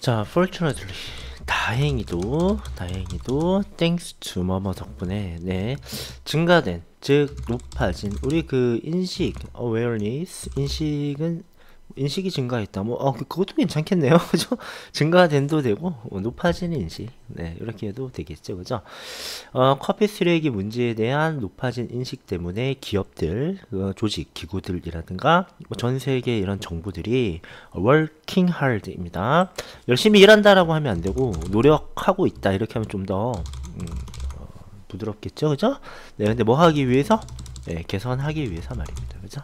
자, fortunately 다행히도 thanks to 뭐뭐 덕분에 증가된, 즉 높아진 우리 그 인식 awareness, 인식이 증가했다. 그것도 괜찮겠네요. 그죠? 증가된도 되고 높아진 인식, 이렇게 해도 되겠죠. 그죠? 커피 쓰레기 문제에 대한 높아진 인식 때문에 기업들, 조직, 기구들이라든가 전 세계 이런 정부들이 working hard입니다. 열심히 일한다라고 하면 안 되고 노력하고 있다 이렇게 하면 좀 더 부드럽겠죠. 그죠? 근데 뭐 하기 위해서? 개선하기 위해서 말입니다. 그죠?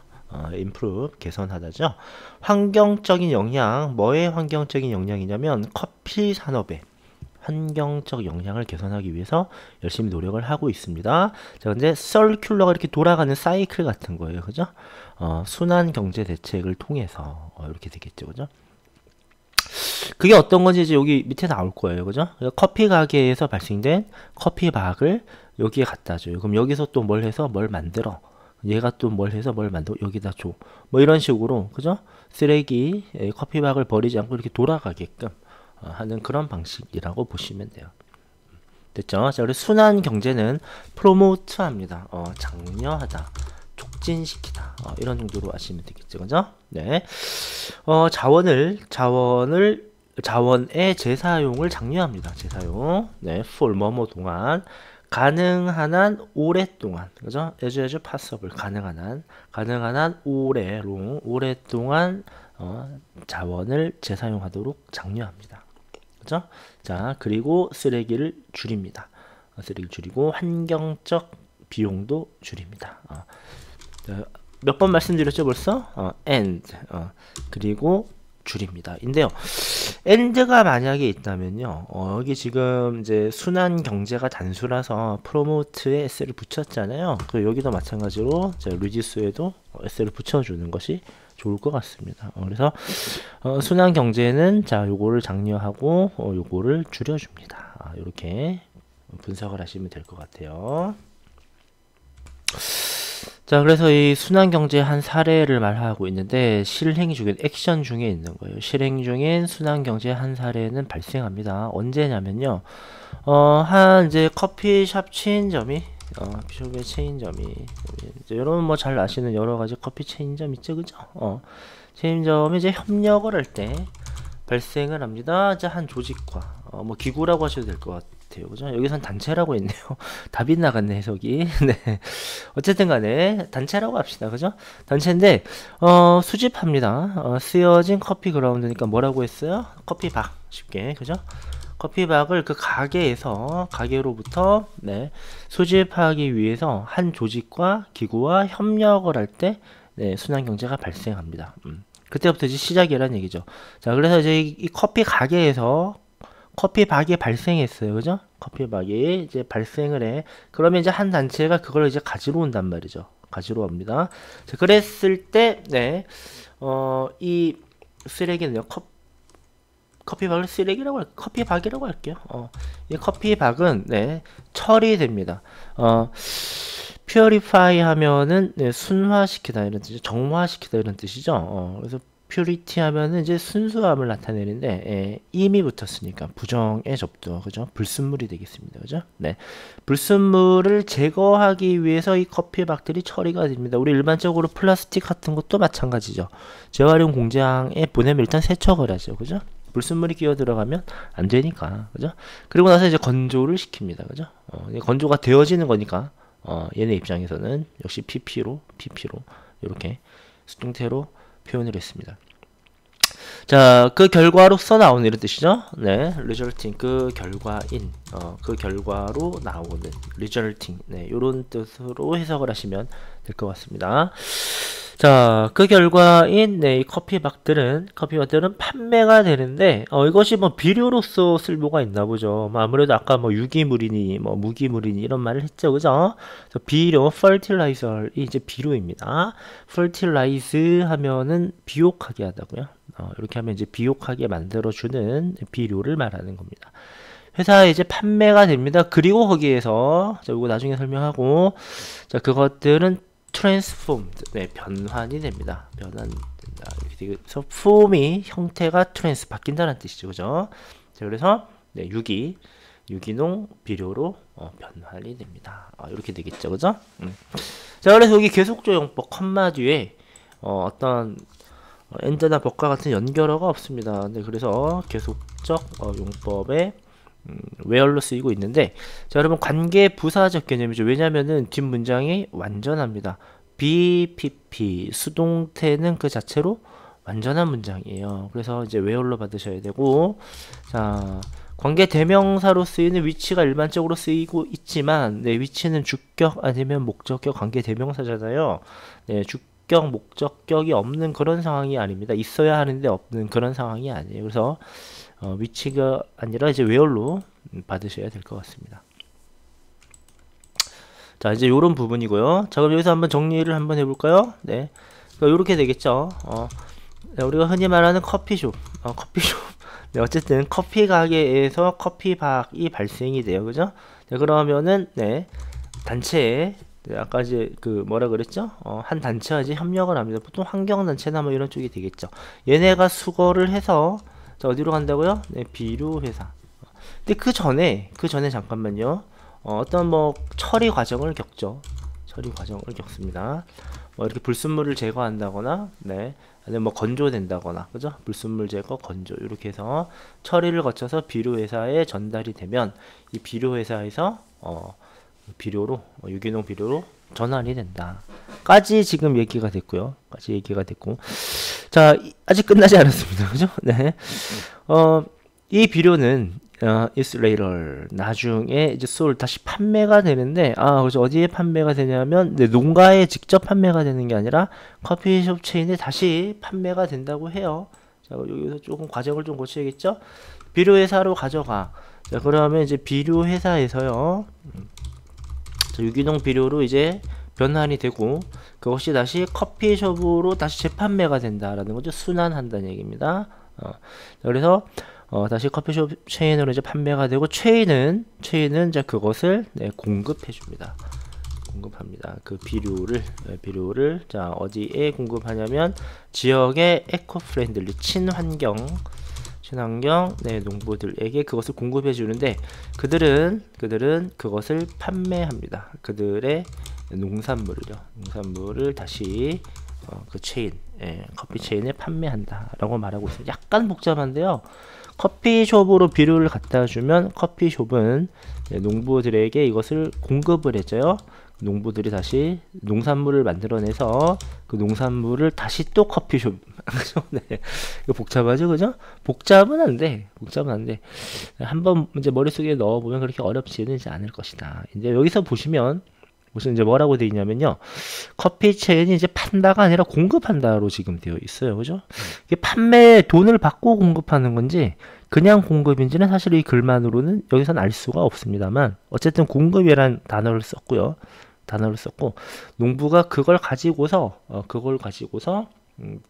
improve, 개선하다죠. 환경적인 영향, 뭐의 환경적인 영향이냐면 커피 산업의 환경적 영향을 개선하기 위해서 열심히 노력을 하고 있습니다. 자, 근데 circular가 이렇게 돌아가는 사이클 같은 거예요. 그죠? 순환 경제 대책을 통해서 이렇게 되겠죠. 그죠? 그게 어떤 건지 이제 여기 밑에 나올 거예요. 그죠? 커피 가게에서 발생된 커피박을 여기에 갖다 줘요. 그럼 여기서 또 뭘 해서 뭘 만들어. 얘가 또 뭘 해서 뭘 만들어 여기다 줘. 뭐 이런 식으로, 그죠? 쓰레기, 커피박을 버리지 않고 이렇게 돌아가게끔 하는 그런 방식이라고 보시면 돼요. 됐죠? 자, 우리 순환 경제는 프로모트 합니다. 장려하다, 촉진시키다. 이런 정도로 아시면 되겠죠. 그죠? 네. 자원의 재사용을 장려합니다. 재사용. for 뭐뭐 동안. 가능한 한 오랫동안, 그죠? as possible, 가능한 한 오랫동안 자원을 재사용하도록 장려합니다. 그죠? 자, 그리고 쓰레기를 줄입니다. 쓰레기를 줄이고 환경적 비용도 줄입니다. 몇 번 말씀드렸죠, 벌써? and, 그리고 줄입니다. 인데요. 엔드가 만약에 있다면요. 여기 지금 이제 순환 경제가 단수라서 프로모트에 s를 붙였잖아요. 그 여기도 마찬가지로 리듀스에도 s를 붙여주는 것이 좋을 것 같습니다. 그래서 순환 경제는 자 요거를 장려하고 요거를 줄여줍니다. 이렇게 분석을 하시면 될 것 같아요. 자, 그래서 이 순환경제 한 사례를 말하고 있는데 실행 중인 액션 중에 있는 거예요. 실행 중인 순환경제 한 사례는 발생합니다. 언제냐면요. 한 이제 커피숍 체인점이 커피숍의 체인점이 여러분 뭐 잘 아시는 여러 가지 커피 체인점 있죠, 그죠? 체인점이 이제 협력을 할 때 발생을 합니다. 이제 한 조직과 뭐 기구라고 하셔도 될 것 같아요. 그죠? 여기선 단체라고 했네요. 답이 나갔네, 해석이. 네. 어쨌든 간에 단체라고 합시다. 그죠? 단체인데 수집합니다. 쓰여진 커피 그라운드니까 뭐라고 했어요? 커피박. 쉽게. 그죠? 커피박을 그 가게로부터 수집하기 위해서 한 조직과 기구와 협력을 할 때 순환경제가 발생합니다. 그때부터 이제 시작이라는 얘기죠. 자, 그래서 이제 이 커피 가게에서 커피박이 발생했어요. 그죠? 커피박이 이제 발생을 해. 그러면 이제 한 단체가 그걸 이제 가지러 온단 말이죠. 가지러 옵니다. 자, 그랬을 때, 이 쓰레기는요, 커피박을 쓰레기라고 커피박이라고 할게요. 이 커피박은, 처리됩니다. purify 하면은, 순화시키다 이런 뜻이죠. 정화시키다 이런 뜻이죠. 그래서 퓨리티 하면은 이제 순수함을 나타내는데 임이 붙었으니까 부정의 접두, 그죠? 불순물이 되겠습니다. 그죠? 불순물을 제거하기 위해서 이 커피박들이 처리가 됩니다. 우리 일반적으로 플라스틱 같은 것도 마찬가지죠. 재활용 공장에 보내면 일단 세척을 하죠. 그죠? 불순물이 끼어 들어가면 안 되니까. 그죠? 그리고 나서 이제 건조를 시킵니다. 그죠? 건조가 되어지는 거니까 얘네 입장에서는 역시 PP로 이렇게 수동태로 표현을 했습니다. 자, 그 결과로서 나오는 이런 뜻이죠. resulting, 그 결과인, 그 결과로 나오는 resulting, 이런 뜻으로 해석을 하시면 될 것 같습니다. 자, 그 결과인 이 커피박들은 판매가 되는데 이것이 뭐 비료로서 쓸모가 있나 보죠. 아무래도 아까 뭐 유기물이니 뭐 무기물이니 이런 말을 했죠, 그죠? 비료, fertilizer이 이제 비료입니다. fertilize 하면은 비옥하게 하다고요. 이렇게 하면 이제 비옥하게 만들어주는 비료를 말하는 겁니다. 회사에 이제 판매가 됩니다. 그리고 거기에서 자, 이거 나중에 설명하고, 자, 그것들은 transformed, 변환이 됩니다. 변환된다. 이렇게 돼서 폼이 형태가 트랜스 바뀐다는 뜻이죠. 그죠? 자, 그래서 네, 유기농 비료로 변환이 됩니다. 이렇게 되겠죠. 그죠? 자, 그래서 여기 계속적 용법 컴마 뒤에 어떤 엔드나 법과 같은 연결어가 없습니다. 네, 그래서 계속적 용법에 where로 쓰이고 있는데, 자, 여러분 관계 부사적 개념이죠. 왜냐면은 뒷문장이 완전합니다. BPP 수동태는 그 자체로 완전한 문장이에요. 그래서 이제 where로 받으셔야 되고, 자, 관계 대명사로 쓰이는 위치가 일반적으로 쓰이고 있지만, 네, 위치는 주격 아니면 목적격 관계 대명사잖아요. 네, 주격 목적격이 없는 그런 상황이 아닙니다. 있어야 하는데 없는 그런 상황이 아니에요. 그래서 위치가 아니라 이제 where로 받으셔야 될 것 같습니다. 자, 이제 요런 부분이고요. 자, 그럼 여기서 한번 정리를 한번 해볼까요? 네, 요렇게 되겠죠. 네, 우리가 흔히 말하는 커피숍, 네, 어쨌든 커피 가게에서 커피박이 발생이 돼요. 그죠? 네, 그러면은 네, 단체에 네, 아까 이제 그 뭐라 그랬죠? 한 단체와 이제 협력을 합니다. 보통 환경단체나 뭐 이런 쪽이 되겠죠. 얘네가 수거를 해서 자, 어디로 간다고요? 네, 비료회사. 근데 그 전에 잠깐만요. 어떤 뭐 처리 과정을 겪죠. 처리 과정을 겪습니다. 뭐 이렇게 불순물을 제거한다거나, 네, 아니면 뭐 건조된다거나, 그죠? 불순물 제거, 건조 이렇게 해서 처리를 거쳐서 비료회사에 전달이 되면 이 비료회사에서 비료로 유기농 비료로 전환이 된다.까지 지금 얘기가 됐고요. 자, 아직 끝나지 않았습니다. 그죠? 네. 이 비료는 is later 나중에 이제 sold 다시 판매가 되는데, 그죠? 어디에 판매가 되냐면 네, 농가에 직접 판매가 되는 게 아니라 커피숍 체인에 다시 판매가 된다고 해요. 자, 여기서 조금 과정을 좀 고쳐야겠죠? 비료회사로 가져가. 자, 그러면 이제 비료회사에서요, 유기농 비료로 이제 변환이 되고 그것이 다시 커피숍으로 다시 재판매가 된다라는 거죠. 순환한다는 얘기입니다. 그래서 다시 커피숍 체인으로 이제 판매가 되고 체인은 이제 그것을 네, 공급합니다. 그 비료를 자, 어디에 공급하냐면 지역의 에코프렌들리 친환경 네, 농부들에게 그것을 공급해 주는데 그들은 그것을 판매합니다. 그들의 농산물을 다시 그 체인, 커피 체인에 판매한다라고 말하고 있어요. 약간 복잡한데요. 커피숍으로 비료를 갖다 주면 커피숍은 농부들에게 이것을 공급을 해줘요. 농부들이 다시 농산물을 만들어내서 그 농산물을 다시 또 커피숍. 네. 이거 복잡하죠, 그죠? 복잡은 한데 한번 이제 머릿속에 넣어보면 그렇게 어렵지는 않을 것이다. 이제 여기서 보시면 무슨 이제 뭐라고 되어 있냐면요, 커피 체인이 이제 판다가 아니라 공급한다로 지금 되어 있어요. 그죠? 이게 판매 돈을 받고 공급하는 건지 그냥 공급인지는 사실 이 글만으로는 여기서는 알 수가 없습니다만, 어쨌든 공급이란 단어를 썼고 농부가 그걸 가지고서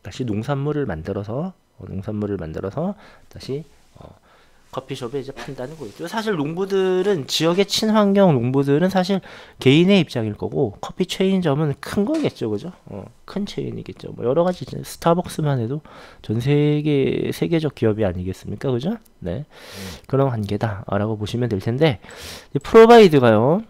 다시 농산물을 만들어서 다시 커피숍에 이제 판다는 거겠죠. 사실 농부들은, 지역의 친환경 농부들은 사실 개인의 입장일 거고, 커피 체인점은 큰 거겠죠, 그죠? 큰 체인이겠죠. 뭐 여러 가지, 스타벅스만 해도 전 세계적 기업이 아니겠습니까, 그죠? 네, 그런 관계다라고 보시면 될 텐데, 프로바이드가요,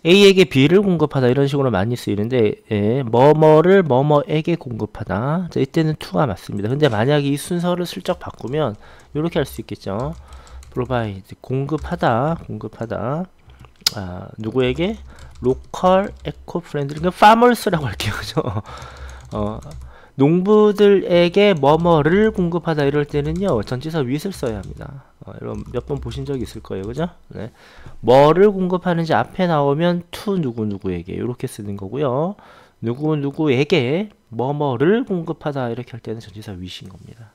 A에게 B를 공급하다 이런 식으로 많이 쓰이는데, 뭐뭐를 뭐뭐에게 공급하다. 자, 이때는 to가 맞습니다. 근데 만약에 이 순서를 슬쩍 바꾸면 이렇게 할 수 있겠죠. provide 공급하다. 누구에게? local eco-friendly, 그러니까 farmers라고 할게요. 그죠? 농부들에게 뭐뭐를 공급하다 이럴 때는요, 전치사 with을 써야 합니다. 여러분 몇 번 보신 적이 있을 거예요, 그죠? 네. 뭐를 공급하는지 앞에 나오면 to 누구누구에게 이렇게 쓰는 거고요. 누구누구에게 뭐뭐를 공급하다 이렇게 할 때는 전치사 with인 겁니다.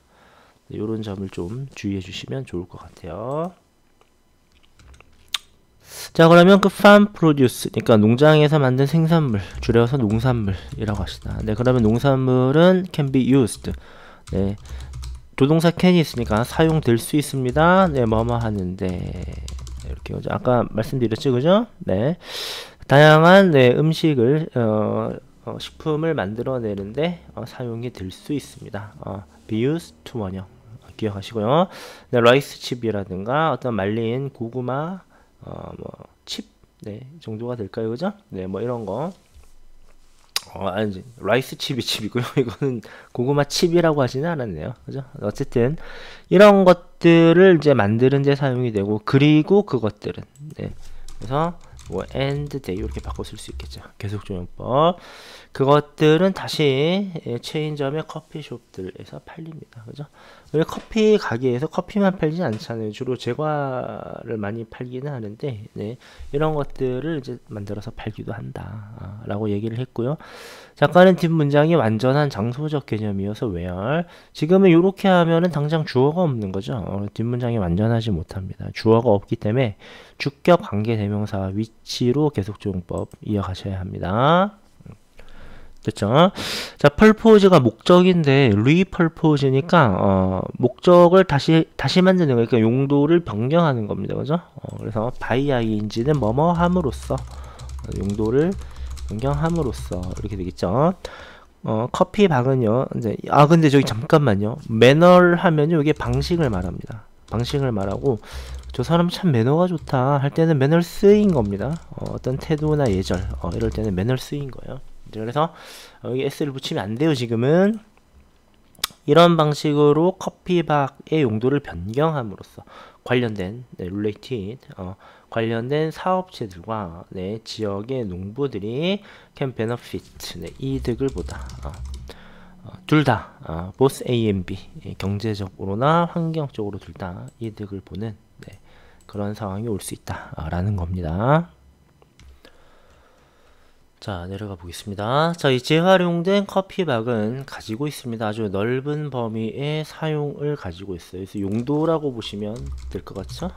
이런 점을 좀 주의해 주시면 좋을 것 같아요. 자, 그러면 그 farm produce, 그러니까 농장에서 만든 생산물, 줄여서 농산물이라고 합시다. 네, 그러면 농산물은 can be used. 네, 조동사 can이 있으니까 사용될 수 있습니다. 네, 뭐뭐 하는데 이렇게 아까 말씀드렸죠, 그죠? 네, 다양한 네, 음식을 식품을 만들어내는데 사용이 될 수 있습니다. be used to 원형 기억하시고요. 네, 라이스 칩이라든가 어떤 말린 고구마 칩, 네, 이 정도가 될까요, 그죠? 네, 뭐 이런 거. 아니지, 라이스 칩이 칩이고요. 이거는 고구마 칩이라고 하지는 않았네요, 그죠? 어쨌든 이런 것들을 이제 만드는 데 사용이 되고, 그리고 그것들은, 네, 그래서 뭐 and day 이렇게 바꿔 쓸 수 있겠죠. 계속조용법. 그것들은 다시 체인점의 커피숍들에서 팔립니다. 그죠? 왜 커피 가게에서 커피만 팔지 않잖아요. 주로 제과를 많이 팔기는 하는데, 네, 이런 것들을 이제 만들어서 팔기도 한다. 라고 얘기를 했고요. 작가는 뒷문장이 완전한 장소적 개념이어서 where. 지금은 이렇게 하면은 당장 주어가 없는 거죠. 뒷문장이 완전하지 못합니다. 주어가 없기 때문에 주격 관계 대명사와 위치로 계속조용법 이어가셔야 합니다. 됐죠? 자, 펄포즈가 목적인데 리펄포즈니까 목적을 다시 만드는 거, 그러니까 용도를 변경하는 겁니다. 그죠? 그래서 by ing는 뭐뭐 함으로써, 용도를 변경함으로써 이렇게 되겠죠. 커피 박은요. 이제 근데 저기 잠깐만요. 매너 하면요, 이게 방식을 말합니다. 방식을 말하고, 저 사람 참 매너가 좋다 할 때는 매너 쓰인 겁니다. 어떤 태도나 예절 이럴 때는 매너 쓰인 거예요. 그래서 여기 s를 붙이면 안 돼요. 지금은 이런 방식으로 커피박의 용도를 변경함으로써 관련된 related 관련된 사업체들과 지역의 농부들이 can benefit 이득을 보다. 둘 다 both A and B 경제적으로나 환경적으로 둘 다 이득을 보는 그런 상황이 올 수 있다라는 겁니다. 자, 내려가 보겠습니다. 자, 이 재활용된 커피박은 가지고 있습니다. 아주 넓은 범위의 사용을 가지고 있어요. 그래서 용도라고 보시면 될 것 같죠?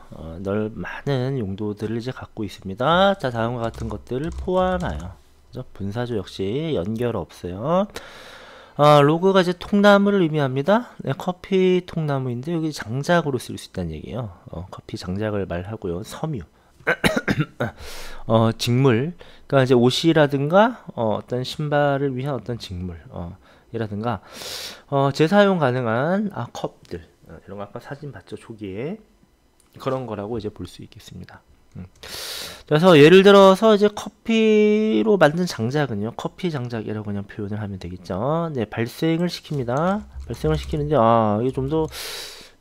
많은 용도들을 이제 갖고 있습니다. 자, 다음과 같은 것들을 포함하여. 그죠? 분사조 역시 연결 없어요. 로그가 이제 통나무를 의미합니다. 네, 커피 통나무인데 여기 장작으로 쓸 수 있다는 얘기예요. 커피 장작을 말하고요. 섬유. 직물, 그러니까 이제 옷이라든가 어떤 신발을 위한 어떤 직물, 이라든가 재사용 가능한 컵들, 이런 거 아까 사진 봤죠, 초기에. 그런 거라고 이제 볼 수 있겠습니다. 그래서 예를 들어서 이제 커피로 만든 장작은요, 커피 장작이라고 그냥 표현을 하면 되겠죠. 네, 발생을 시킵니다. 발생을 시키는데 이게 좀 더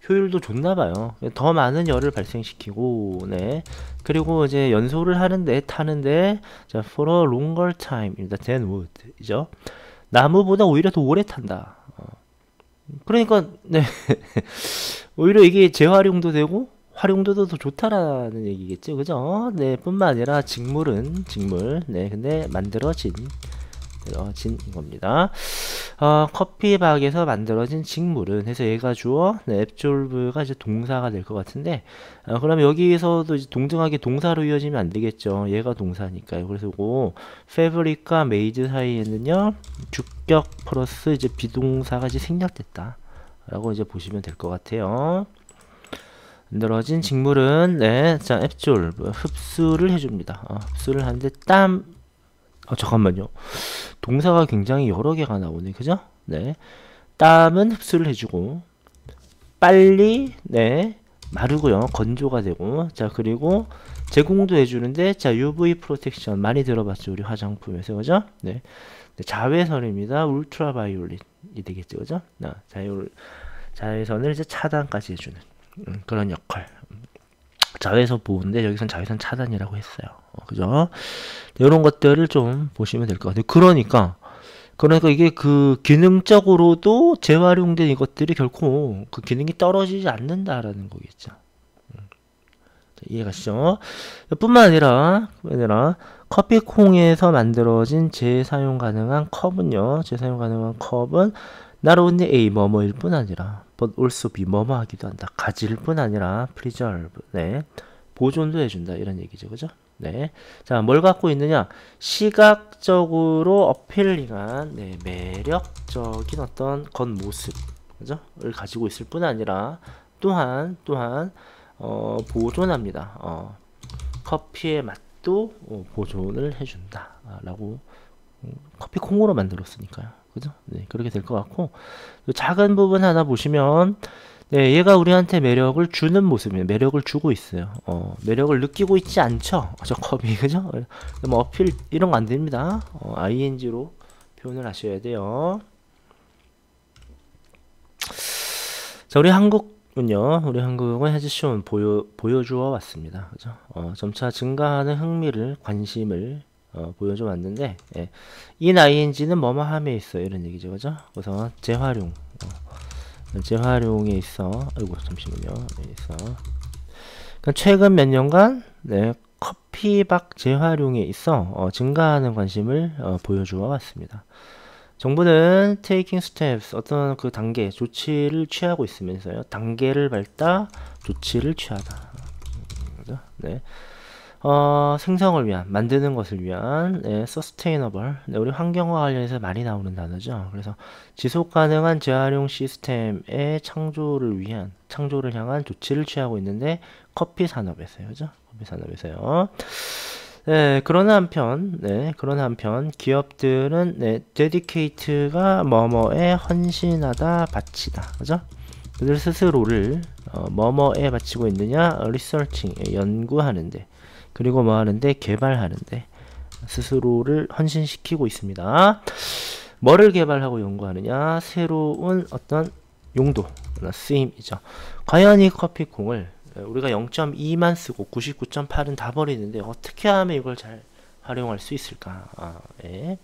효율도 좋나봐요. 더 많은 열을 발생시키고, 네. 그리고 이제 연소를 타는데, 자, for a longer time입니다. than wood. 이죠? 나무보다 오히려 더 오래 탄다. 그러니까, 네. 오히려 이게 재활용도 되고, 활용도도 더 좋다라는 얘기겠죠. 그죠? 네. 뿐만 아니라 직물. 네. 근데 만들어진 겁니다. 커피박에서 만들어진 직물은 해서 얘가 주어, absorb가 이제 동사가 될 것 같은데, 그럼 여기에서도 이제 동등하게 동사로 이어지면 안 되겠죠. 얘가 동사니까요. 그래서 그 fabric과 made 사이에는요, 주격 플러스 이제 비동사가 이제 생략됐다. 라고 이제 보시면 될 것 같아요. 만들어진 직물은, 자, absorb, 흡수를 해줍니다. 흡수를 하는데 잠깐만요. 동사가 굉장히 여러 개가 나오네. 그죠? 네. 땀은 흡수를 해주고, 빨리, 마르고요. 건조가 되고, 자, 그리고 제공도 해주는데, 자, UV 프로텍션 많이 들어봤죠. 우리 화장품에서. 그죠? 네. 자외선입니다. 울트라바이올릿이 되겠죠. 그죠? 자외선을 이제 차단까지 해주는 그런 역할. 자외선 보호인데 여기선 자외선 차단이라고 했어요. 그죠? 이런 것들을 좀 보시면 될 것 같아요. 그러니까 이게 그 기능적으로도 재활용된 이것들이 결코 그 기능이 떨어지지 않는다라는 거겠죠. 이해가시죠? 뿐만 아니라 커피콩에서 만들어진 재사용 가능한 컵은요. 재사용 가능한 컵은 not only A 뭐뭐일 뿐 아니라 but also B 뭐뭐 하기도 한다. 가질 뿐 아니라 preserve, 보존도 해준다. 이런 얘기죠. 그죠? 네. 자, 뭘 갖고 있느냐? 시각적으로 어필링한 매력적인 어떤 겉모습, 그죠? 을 가지고 있을 뿐 아니라 또한 보존합니다. 커피의 맛도 보존을 해준다. 라고 커피 콩으로 만들었으니까요. 그죠? 네, 그렇게 될 것 같고, 작은 부분 하나 보시면, 네, 얘가 우리한테 매력을 주는 모습이에요. 매력을 주고 있어요. 매력을 느끼고 있지 않죠? 저 컵이, 그죠? 뭐 어필, 이런 거 안 됩니다. ing로 표현을 하셔야 돼요. 자, 우리 한국은요, 우리 한국은 해즈쇼는 보여주어 왔습니다. 그죠? 점차 증가하는 흥미를, 관심을, 보여줘 왔는데, 예. 인 ing는 뭐뭐함에 있어. 이런 얘기죠. 그죠? 그래서 재활용. 재활용에 있어. 아이고, 잠시만요. 네, 있어. 그러니까 최근 몇 년간, 네, 커피박 재활용에 있어, 증가하는 관심을, 보여주어 왔습니다. 정부는 taking steps 어떤 그 단계 조치를 취하고 있으면서요 단계를 밟다 조치를 취하다. 그죠? 네. 생성을 위한 만드는 것을 위한 네, sustainable 네, 우리 환경과 관련해서 많이 나오는 단어죠. 그래서 지속 가능한 재활용 시스템의 창조를 향한 조치를 취하고 있는데 커피 산업에서요. 그죠? 커피 산업에서요. 네, 그러나 한편, 기업들은, 네, dedicate가 뭐뭐에 헌신하다, 바치다. 그죠? 그들 스스로를, 뭐뭐에 바치고 있느냐, researching, 연구하는데, 그리고 뭐 하는데, 개발하는데, 스스로를 헌신시키고 있습니다. 뭐를 개발하고 연구하느냐, 새로운 어떤 용도, 쓰임이죠. 과연 이 커피콩을, 우리가 0.2만 쓰고 99.8은 다 버리는데 어떻게 하면 이걸 잘 활용할 수 있을까? 예.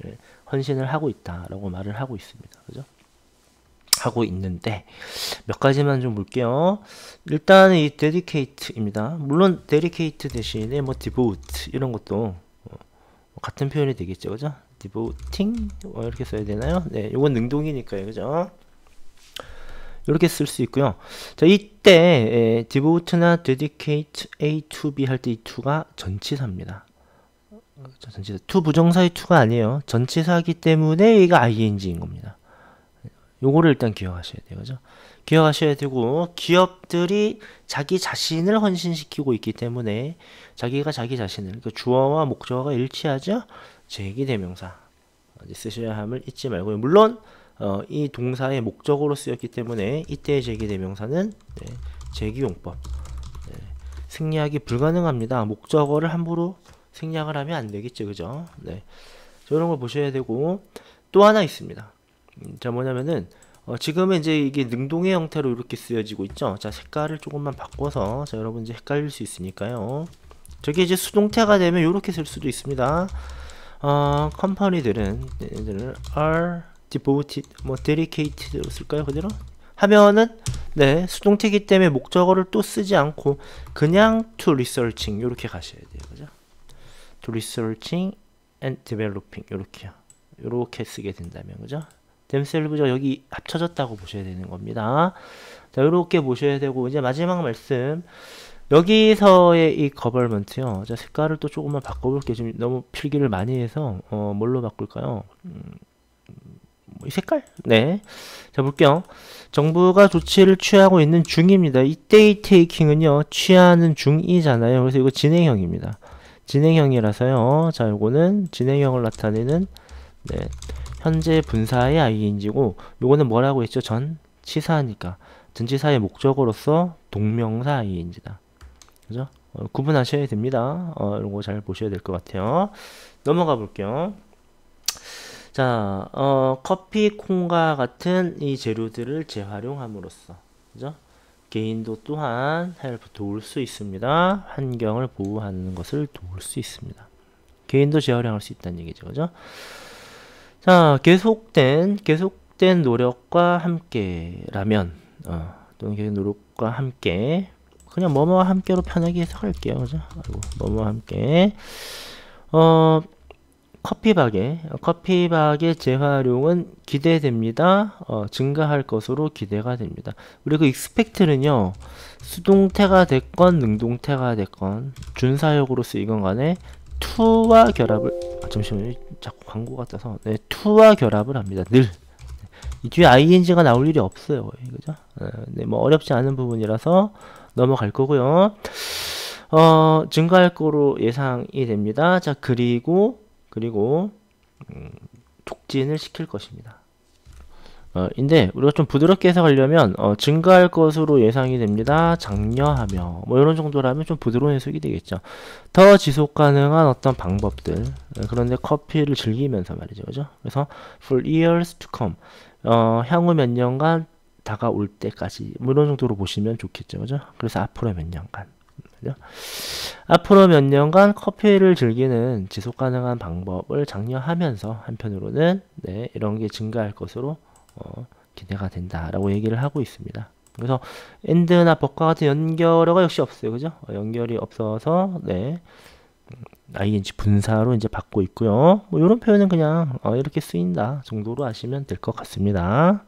예. 헌신을 하고 있다라고 말을 하고 있습니다. 그죠? 하고 있는데 몇 가지만 좀 볼게요. 일단 이 dedicate입니다. 물론 dedicate 대신에 뭐 devote 이런 것도 같은 표현이 되겠죠. 그죠? devoting 이렇게 써야 되나요? 네, 이건 능동이니까요. 그죠? 이렇게 쓸 수 있고요. 자, 이때 devote나 dedicate A to B 할 때 이 to가 전치사입니다. 전치사. to 부정사의 to가 아니에요. 전치사이기 때문에 얘가 ing인 겁니다. 요거를 일단 기억하셔야 돼요. 그죠? 기억하셔야 되고 기업들이 자기 자신을 헌신시키고 있기 때문에 자기가 자기 자신을 그러니까 주어와 목적어가 일치하죠? 제기대명사 쓰셔야 함을 잊지 말고요. 물론 이 동사의 목적으로 쓰였기 때문에 이때의 제기대명사는 네, 제기용법 네, 생략이 불가능합니다. 목적어를 함부로 생략을 하면 안 되겠죠. 그죠? 네. 이런 걸 보셔야 되고 또 하나 있습니다. 자 뭐냐면은 지금은 이제 이게 능동의 형태로 이렇게 쓰여지고 있죠. 자 색깔을 조금만 바꿔서 자 여러분 이제 헷갈릴 수 있으니까요. 저게 이제 수동태가 되면 이렇게 쓸 수도 있습니다. 컴퍼니들은 are devoted, 뭐 dedicated로 쓸까요? 그대로? 하면은 네 수동태이기 때문에 목적어를 또 쓰지 않고 그냥 to researching 이렇게 가셔야 돼요. 그죠? to researching and developing 이렇게요. 이렇게 쓰게 된다면 그죠? themselves가 여기 합쳐졌다고 보셔야 되는 겁니다. 자 이렇게 보셔야 되고 이제 마지막 말씀 여기서의 이 government요. 자 색깔을 또 조금만 바꿔볼게요. 지금 너무 필기를 많이 해서 뭘로 바꿀까요? 이 색깔? 네. 자, 볼게요. 정부가 조치를 취하고 있는 중입니다. 이때의 taking은요, 취하는 중이잖아요. 그래서 이거 진행형입니다. 진행형이라서요. 자, 요거는 진행형을 나타내는, 네, 현재 분사의 ing고, 요거는 뭐라고 했죠? 전치사니까. 전치사의 목적어로서 동명사 ing다. 그죠? 구분하셔야 됩니다. 이런 거 잘 보셔야 될 것 같아요. 넘어가 볼게요. 자, 커피, 콩과 같은 이 재료들을 재활용함으로써, 그죠? 개인도 또한 help 도울 수 있습니다. 환경을 보호하는 것을 도울 수 있습니다. 개인도 재활용할 수 있다는 얘기죠, 그죠? 자, 계속된 노력과 함께라면, 또는 계속 노력과 함께, 그냥 뭐뭐와 함께로 편하게 해석할게요, 그죠? 아이고, 뭐뭐와 함께, 커피박의 재활용은 기대됩니다. 증가할 것으로 기대가 됩니다. 우리 그 expect는요, 수동태가 됐건 능동태가 됐건 준사역으로 쓰이건 간에 to와 결합을 잠시만요, 자꾸 광고 같아서 네, to와 결합을 합니다. 늘. 이 뒤에 ing가 나올 일이 없어요. 그죠? 네, 뭐 어렵지 않은 부분이라서 넘어갈 거고요. 증가할 거로 예상이 됩니다. 자, 그리고 촉진을 시킬 것입니다. 인데 우리가 좀 부드럽게 해석하려면 증가할 것으로 예상이 됩니다. 장려하며 뭐 이런 정도라면 좀 부드러운 해석이 되겠죠. 더 지속 가능한 어떤 방법들. 그런데 커피를 즐기면서 말이죠, 그죠? 그래서 for years to come, 향후 몇 년간 다가올 때까지 뭐 이런 정도로 보시면 좋겠죠, 그죠? 그래서 앞으로 몇 년간. 그죠? 앞으로 몇 년간 커피를 즐기는 지속 가능한 방법을 장려하면서 한편으로는 네, 이런 게 증가할 것으로 기대가 된다라고 얘기를 하고 있습니다. 그래서 and나 but과 같은 연결어가 역시 없어요. 그죠? 연결이 없어서 네. ing 분사로 이제 받고 있고요. 뭐 이런 표현은 그냥 이렇게 쓰인다 정도로 아시면 될 것 같습니다.